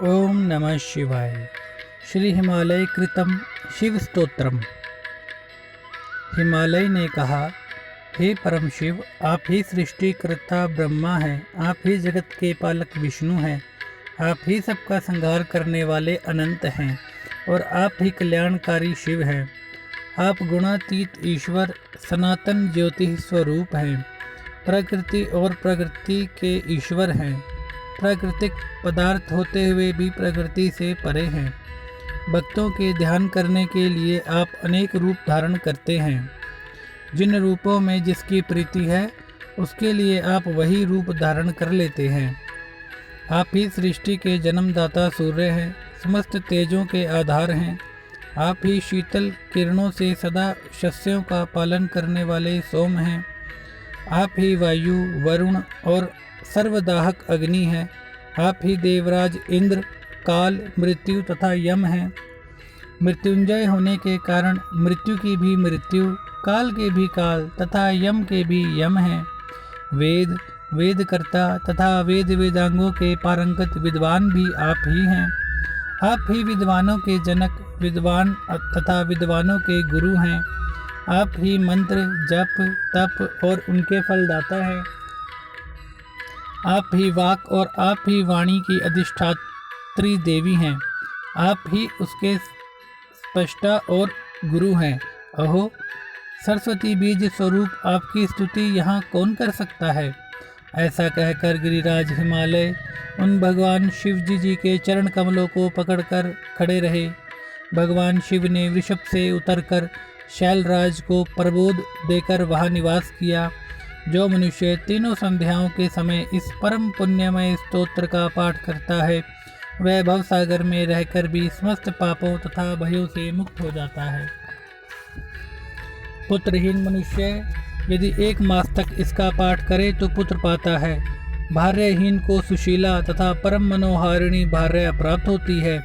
ओम नमः शिवाय। श्री हिमालय कृतम शिव स्तोत्रम। हिमालय ने कहा, हे परम शिव, आप ही सृष्टिकर्ता ब्रह्मा हैं, आप ही जगत के पालक विष्णु हैं, आप ही सबका संहार करने वाले अनंत हैं और आप ही कल्याणकारी शिव हैं। आप गुणातीत ईश्वर सनातन ज्योति स्वरूप हैं, प्रकृति और प्रकृति के ईश्वर हैं, प्राकृतिक पदार्थ होते हुए भी प्रकृति से परे हैं। भक्तों के ध्यान करने के लिए आप अनेक रूप धारण करते हैं। जिन रूपों में जिसकी प्रीति है उसके लिए आप वही रूप धारण कर लेते हैं। आप ही सृष्टि के जन्मदाता सूर्य हैं, समस्त तेजों के आधार हैं। आप ही शीतल किरणों से सदा शस्यों का पालन करने वाले सोम हैं। आप ही वायु, वरुण और सर्वदाहक अग्नि हैं। आप ही देवराज इंद्र, काल, मृत्यु तथा यम हैं। मृत्युंजय होने के कारण मृत्यु की भी मृत्यु, काल के भी काल तथा यम के भी यम हैं। वेद, वेदकर्ता तथा वेद वेदांगों के पारंगत विद्वान भी आप ही हैं। आप ही विद्वानों के जनक, विद्वान तथा विद्वानों के गुरु हैं। आप ही मंत्र, जप, तप और उनके फलदाता हैं। आप ही वाक और आप ही वाणी की अधिष्ठात्री देवी हैं। आप ही उसके स्पष्टा और गुरु हैं। अहो, सरस्वती बीज स्वरूप आपकी स्तुति यहाँ कौन कर सकता है। ऐसा कहकर गिरिराज हिमालय उन भगवान शिव जी के चरण कमलों को पकड़कर खड़े रहे। भगवान शिव ने वृषभ से उतरकर शैलराज को प्रबोध देकर वहाँ निवास किया। जो मनुष्य तीनों संध्याओं के समय इस परम पुण्यमय स्तोत्र का पाठ करता है वह भवसागर में रहकर भी समस्त पापों तथा भयों से मुक्त हो जाता है। पुत्रहीन मनुष्य यदि 1 मास तक इसका पाठ करे तो पुत्र पाता है। भार्यहीन को सुशीला तथा परम मनोहारिणी भार्या प्राप्त होती है।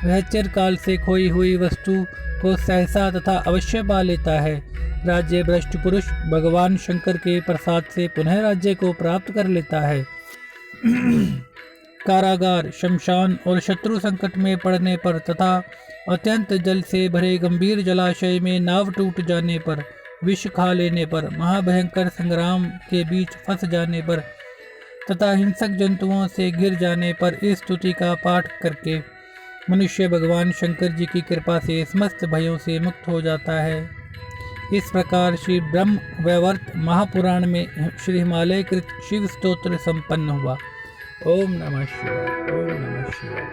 वह चिरकाल से खोई हुई वस्तु को सहसा तथा अवश्य पा लेता है। राज्य भ्रष्ट पुरुष भगवान शंकर के प्रसाद से पुनः राज्य को प्राप्त कर लेता है। कारागार, शमशान और शत्रु संकट में पड़ने पर तथा अत्यंत जल से भरे गंभीर जलाशय में नाव टूट जाने पर, विष खा लेने पर, महाभयंकर संग्राम के बीच फंस जाने पर तथा हिंसक जंतुओं से घिर जाने पर इस स्तुति का पाठ करके मनुष्य भगवान शंकर जी की कृपा से समस्त भयों से मुक्त हो जाता है। इस प्रकार श्री ब्रह्म वैवर्त महापुराण में श्री हिमालय कृत शिव स्तोत्र संपन्न हुआ। ओम नमः शिवाय। ओम नमः शिवाय।